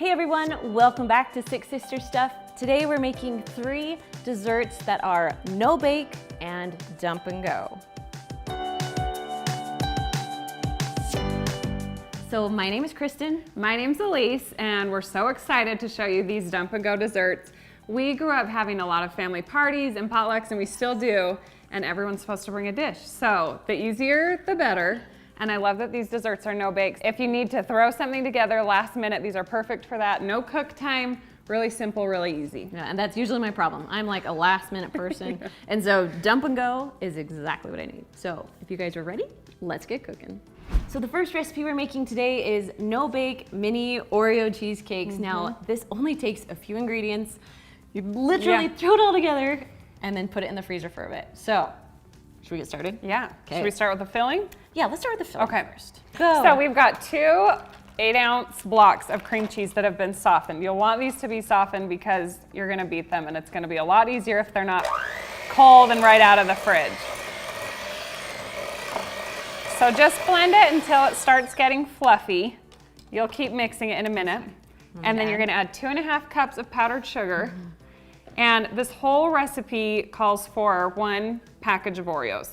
Hey everyone, welcome back to Six Sister Stuff. Today we're making 3 desserts that are no bake and dump and go. So my name is Kristen. My name's Elise, and we're so excited to show you these dump and go desserts. We grew up having a lot of family parties and potlucks, and we still do, and everyone's supposed to bring a dish. So the easier, the better. And I love that these desserts are no bakes. If you need to throw something together last minute, these are perfect for that. No cook time, really simple, really easy. Yeah, and that's usually my problem. I'm like a last minute person. And so dump and go is exactly what I need. So if you guys are ready, let's get cooking. So the first recipe we're making today is no bake mini Oreo cheesecakes. Now this only takes a few ingredients. You literally throw it all together and then put it in the freezer for a bit. So should we get started? Yeah. Okay. Should we start with the filling? Yeah, let's start with the filling first. Go. So we've got 2 8-ounce blocks of cream cheese that have been softened. You'll want these to be softened because you're gonna beat them, and it's gonna be a lot easier if they're not cold and right out of the fridge. So just blend it until it starts getting fluffy. You'll keep mixing it in a minute. And then you're gonna add 2.5 cups of powdered sugar. And this whole recipe calls for 1 package of Oreos.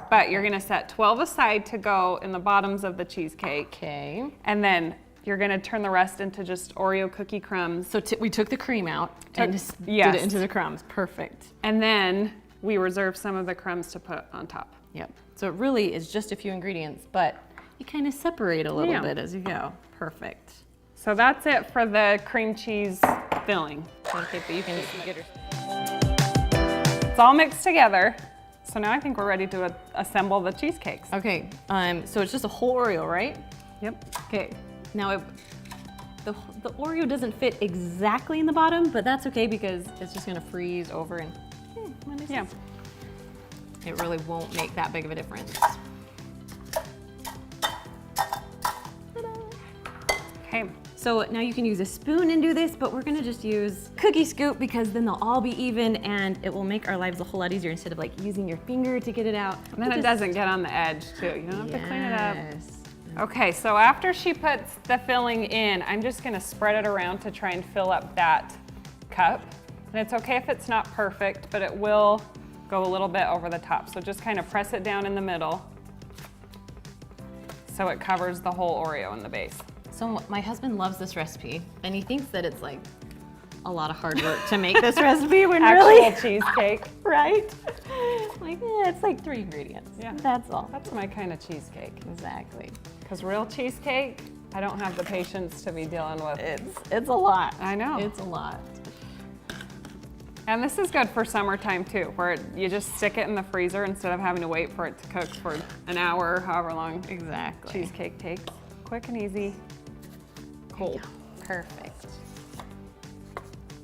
But you're gonna set 12 aside to go in the bottoms of the cheesecake. Okay. And then you're gonna turn the rest into just Oreo cookie crumbs. So we took the cream out and just did it into the crumbs. Perfect. And then we reserve some of the crumbs to put on top. Yep. So it really is just a few ingredients, but you kind of separate a little bit as you go. Perfect. So that's it for the cream cheese filling. Okay, but you can get her. It's all mixed together. So now I think we're ready to assemble the cheesecakes. Okay, so it's just a whole Oreo, right? Yep. Okay, now the Oreo doesn't fit exactly in the bottom, but that's okay because it's just gonna freeze over and it really won't make that big of a difference. Okay. So now you can use a spoon and do this, but we're gonna just use cookie scoop because then they'll all be even and it will make our lives a whole lot easier instead of like using your finger to get it out. And then it doesn't get on the edge too. You don't have to clean it up. Okay, so after she puts the filling in, I'm just gonna spread it around to try and fill up that cup. And it's okay if it's not perfect, but it will go a little bit over the top. So just kind of press it down in the middle so it covers the whole Oreo in the base. So my husband loves this recipe and he thinks that it's like a lot of hard work to make this recipe when Actual cheesecake. Right? Like, it's like 3 ingredients. Yeah. That's all. That's my kind of cheesecake. Exactly. Because real cheesecake, I don't have the patience to be dealing with. It's a lot. I know. It's a lot. And this is good for summertime too, where you just stick it in the freezer instead of having to wait for it to cook for an hour or however long cheesecake takes. Quick and easy. Cold. Perfect.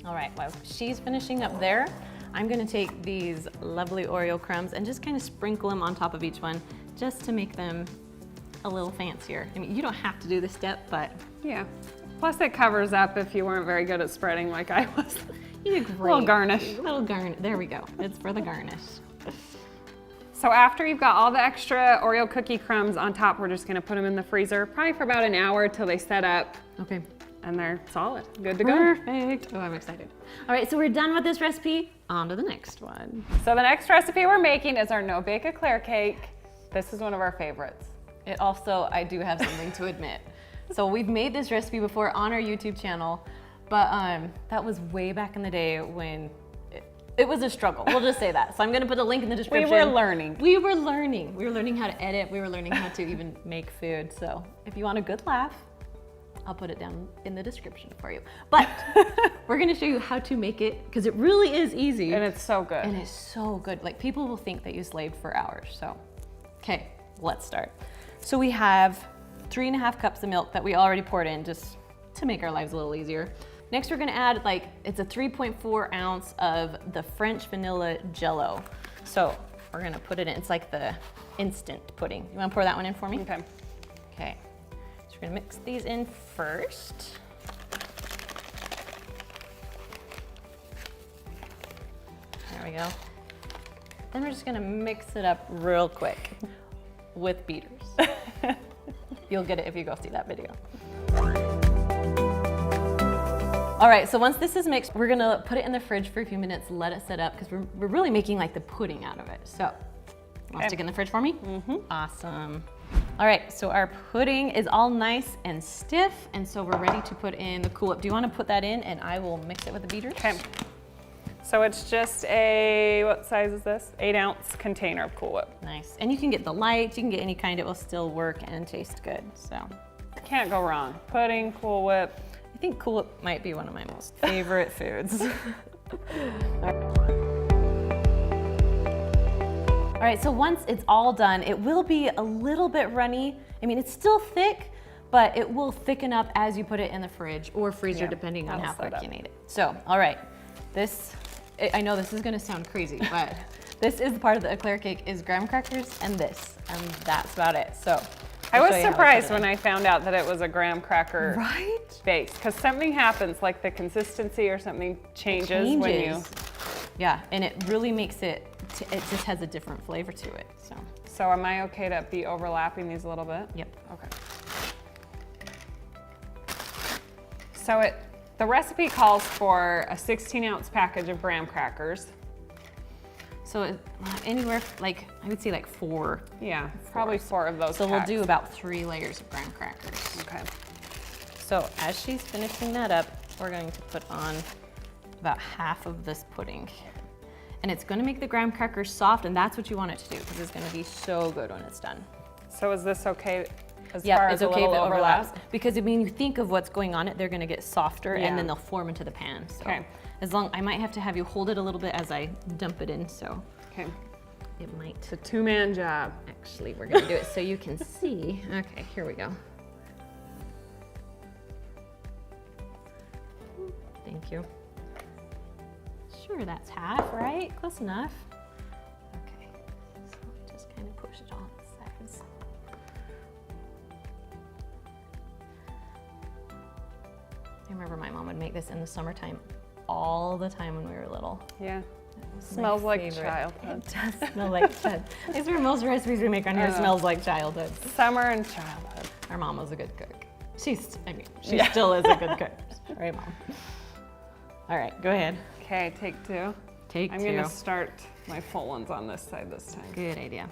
All right, while she's finishing up there, I'm gonna take these lovely Oreo crumbs and just kind of sprinkle them on top of each one just to make them a little fancier. I mean, you don't have to do this step, but yeah. Plus it covers up if you weren't very good at spreading like I was. You did great. Little garnish. Little garnish. There we go. It's for the garnish. So after you've got all the extra Oreo cookie crumbs on top, we're just gonna put them in the freezer, probably for about an hour till they set up. Okay. And they're solid, good to go. Perfect. Oh, I'm excited. All right, so we're done with this recipe. On to the next one. So the next recipe we're making is our no bake eclair cake. This is one of our favorites. It also, I do have something to admit. So we've made this recipe before on our YouTube channel, but that was way back in the day when it was a struggle. We'll just say that. So I'm gonna put a link in the description. We were learning. We were learning. We were learning how to edit. We were learning how to even make food. So if you want a good laugh, I'll put it down in the description for you. But we're gonna show you how to make it because it really is easy. And it's so good. And it's so good. Like people will think that you slaved for hours. So, okay, let's start. So we have 3.5 cups of milk that we already poured in just to make our lives a little easier. Next, we're gonna add it's a 3.4 ounce of the French vanilla Jello. So we're gonna put it in, it's like the instant pudding. You wanna pour that one in for me? Okay. Okay, so we're gonna mix these in first. There we go. Then we're just gonna mix it up real quick with beaters. You'll get it if you go see that video. All right, so once this is mixed, we're gonna put it in the fridge for a few minutes, let it set up, because we're really making like the pudding out of it. So, want to stick it in the fridge for me? Mm-hmm. Awesome. All right, so our pudding is all nice and stiff, and so we're ready to put in the Cool Whip. Do you want to put that in, and I will mix it with the beaters? Okay. So it's just a, what size is this? 8-ounce container of Cool Whip. Nice. And you can get the light, you can get any kind, it will still work and taste good, so. Can't go wrong. Pudding, Cool Whip. I think Cool Whip might be one of my most favorite foods. All right, so once it's all done, it will be a little bit runny. I mean, it's still thick, but it will thicken up as you put it in the fridge or freezer, depending on how quick you need it. So, all right, I know this is gonna sound crazy, but this is part of the eclair cake is graham crackers and this, and that's about it. So, I was surprised when I found out that it was a graham cracker base, because something happens, like the consistency or something changes when you. Yeah, and it really makes it just has a different flavor to it, so. So am I okay to be overlapping these a little bit? Yep. Okay. So the recipe calls for a 16-ounce package of graham crackers. So anywhere, like, I would say like 4. Yeah, probably 4 of those. So we'll do about 3 layers of graham crackers. Okay. So as she's finishing that up, we're going to put on about half of this pudding. And it's gonna make the graham crackers soft, and that's what you want it to do, because it's gonna be so good when it's done. So is this okay as far as it's okay a little if it overlaps? overlap? Because I mean, you think of what's going on it, they're gonna get softer and then they'll form into the pan. So I might have to have you hold it a little bit as I dump it in, so. Okay. It might. It's a 2-man job. Actually, we're gonna do it so you can see. Okay, here we go. Thank you. Sure, that's half, right? Close enough. Okay, so just kind of push it on the sides. I remember my mom would make this in the summertime all the time when we were little. Yeah. Smells like childhood. It does smell like childhood. These are most recipes we make on here smells like childhood. Summer and childhood. Our mom was a good cook. She still is a good cook. Right, Mom? All right, go ahead. Okay, take 2. I'm gonna start my full ones on this side this time. Good idea.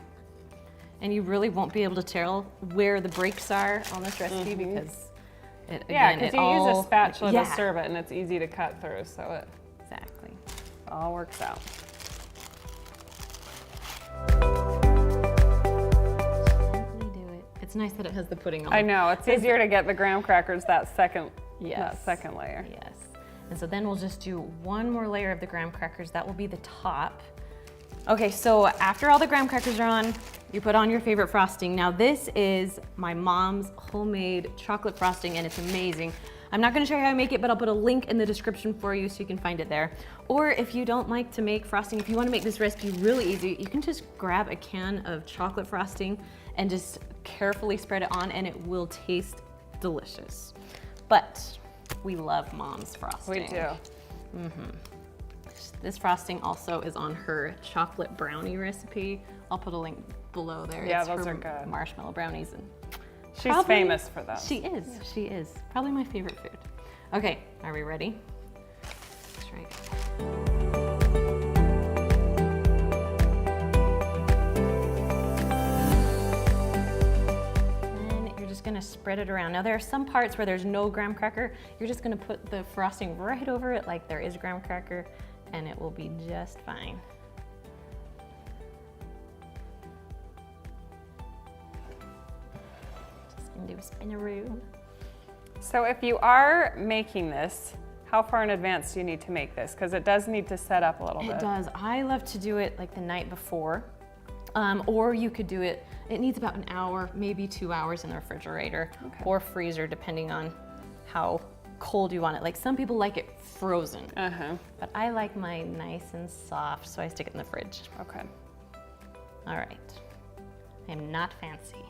And you really won't be able to tell where the breaks are on this recipe because because you use a spatula to serve it, and it's easy to cut through, so it all works out. It's nice that it has the pudding on. I know, it's easier to get the graham crackers that second layer. Yes. And so then we'll just do one more layer of the graham crackers. That will be the top. Okay, so after all the graham crackers are on, you put on your favorite frosting. Now this is my mom's homemade chocolate frosting, and it's amazing. I'm not gonna show you how I make it, but I'll put a link in the description for you so you can find it there. Or if you don't like to make frosting, if you wanna make this recipe really easy, you can just grab a can of chocolate frosting and just carefully spread it on, and it will taste delicious. But we love Mom's frosting. We do. This frosting also is on her chocolate brownie recipe. I'll put a link below there. Yeah, it's those her are good. Marshmallow brownies. And she's famous for those. She is. Probably my favorite food. Okay, are we ready? Let's try it. Gonna spread it around. Now there are some parts where there's no graham cracker. You're just gonna put the frosting right over it like there is graham cracker, and it will be just fine. Just gonna do a spinaroo. So if you are making this, how far in advance do you need to make this? Because it does need to set up a little bit. It does. I love to do it like the night before. Or you could do it, it needs about an hour, maybe 2 hours in the refrigerator or freezer, depending on how cold you want it. Like some people like it frozen, but I like mine nice and soft, so I stick it in the fridge. Okay. All right. I'm not fancy,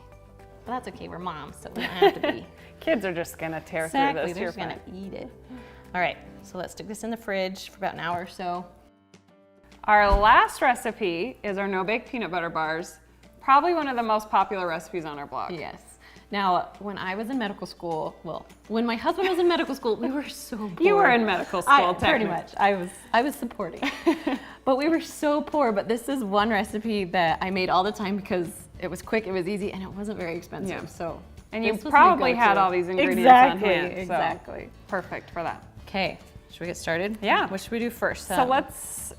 but that's okay, we're moms, so we don't have to be. Kids are just gonna tear through Exactly, this. they're just gonna eat it. All right, so let's stick this in the fridge for about an hour or so. Our last recipe is our no-bake peanut butter bars. Probably one of the most popular recipes on our blog. Yes. Now, when I was in medical school, well, when my husband was in medical school, we were so poor. You were in medical school, Pretty technically. much. I was supporting. But we were so poor. But this is one recipe that I made all the time because it was quick, it was easy, and it wasn't very expensive. Yeah. So, And you this was my probably had go-to. all these ingredients on Exactly, hand. so exactly. perfect for that. Okay, should we get started? Yeah. What should we do first? So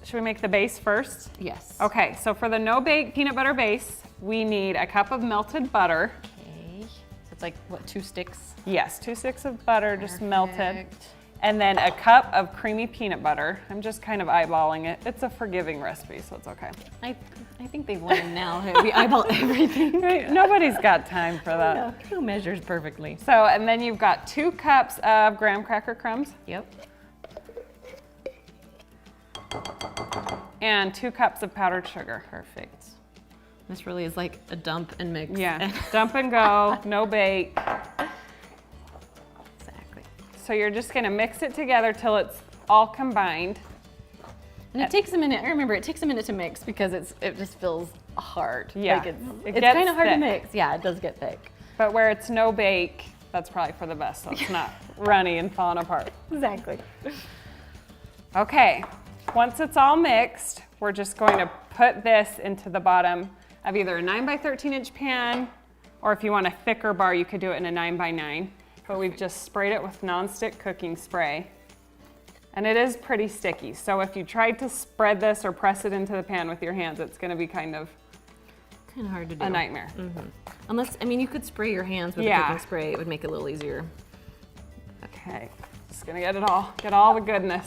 should we make the base first? Yes. Okay, so for the no-bake peanut butter base, we need a cup of melted butter. Okay. So it's like, what, 2 sticks? Yes, 2 sticks of butter, just melted. Perfect. And then a cup of creamy peanut butter. I'm just kind of eyeballing it. It's a forgiving recipe, so it's okay. I think they've learned now. We eyeball everything. Right? Nobody's got time for that. Who measures perfectly? So, and then you've got 2 cups of graham cracker crumbs Yep. and 2 cups of powdered sugar. Perfect. This really is like a dump and mix. Yeah, dump and go, no bake. Exactly. So you're just gonna mix it together till it's all combined. And it takes a minute. I remember it takes a minute to mix because it just feels hard. Yeah, Like it it's gets kind of hard to thick. mix. Yeah, it does get thick. But where it's no bake, that's probably for the best, so it's not runny and falling apart. Exactly. Okay, once it's all mixed, we're just going to put this into the bottom of either a 9 by 13 inch pan, or if you want a thicker bar, you could do it in a 9 by 9. But we've just sprayed it with nonstick cooking spray. And it is pretty sticky, so if you tried to spread this or press it into the pan with your hands, it's gonna be kind of Hard to do. a nightmare. Unless, I mean, you could spray your hands with a Yeah. cooking spray. It would make it a little easier. Okay, just gonna get all the goodness.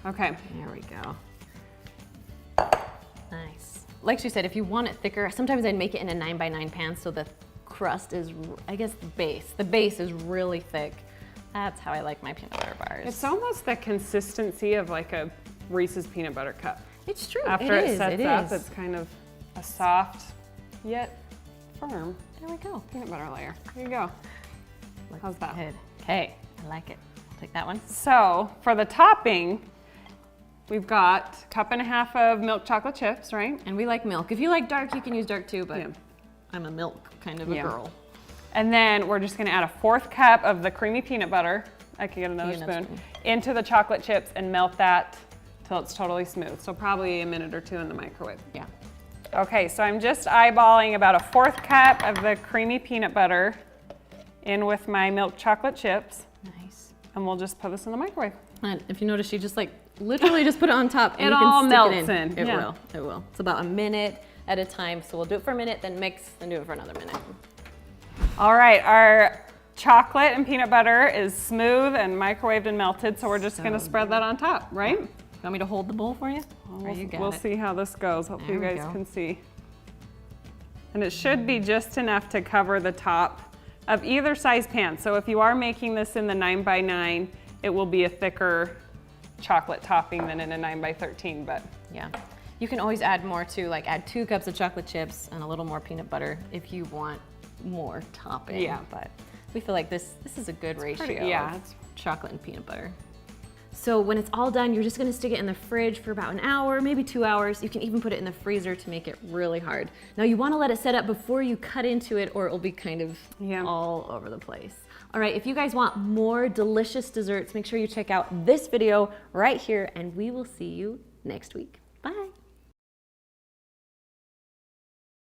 Okay, There we go. Nice. Like she said, if you want it thicker, sometimes I'd make it in a 9 by 9 pan so the crust is, I guess the base is really thick. That's how I like my peanut butter bars. it's almost the consistency of like a Reese's peanut butter cup. It's true. After it is, sets it up, is. it's kind of a soft yet firm There we go. peanut butter layer. There you go. How's that? Good. Okay, I like it. I'll take that one. So for the topping, we've got a cup and a half of milk chocolate chips, right? And we like milk. If you like dark, you can use dark too, but Yeah. I'm a milk kind of a Yeah. girl. And then we're just gonna add a 4th cup of the creamy peanut butter, I can get another Get another spoon, into the chocolate chips and melt that till it's totally smooth. So probably a minute or 2 in the microwave. Yeah. Okay, so I'm just eyeballing about a 4th cup of the creamy peanut butter in with my milk chocolate chips, Nice. and we'll just put this in the microwave. And if you notice, she just like literally just put it on top and It you can all stick melts it in, It yeah. will. It will. It's about a minute at a time. So we'll do it for a minute, then mix, then do it for another minute. All right, our chocolate and peanut butter is smooth and microwaved and melted, so we're just So gonna spread that on top, right? You want me to hold the bowl for you? Or you got We'll it? see how this goes. Hopefully you There we guys go. can see. And it should be just enough to cover the top of either size pan. So if you are making this in the 9 by 9, it will be a thicker chocolate topping than in a 9 by 13, but Yeah. You can always add more too, like add 2 cups of chocolate chips and a little more peanut butter if you want more topping. Yeah. But we feel like this is a good ratio pretty- yeah, of it's- chocolate and peanut butter. So when it's all done, you're just gonna stick it in the fridge for about an hour, maybe 2 hours. You can even put it in the freezer to make it really hard. Now you wanna let it set up before you cut into it or it'll be kind of Yeah. all over the place. All right, if you guys want more delicious desserts, make sure you check out this video right here and we will see you next week.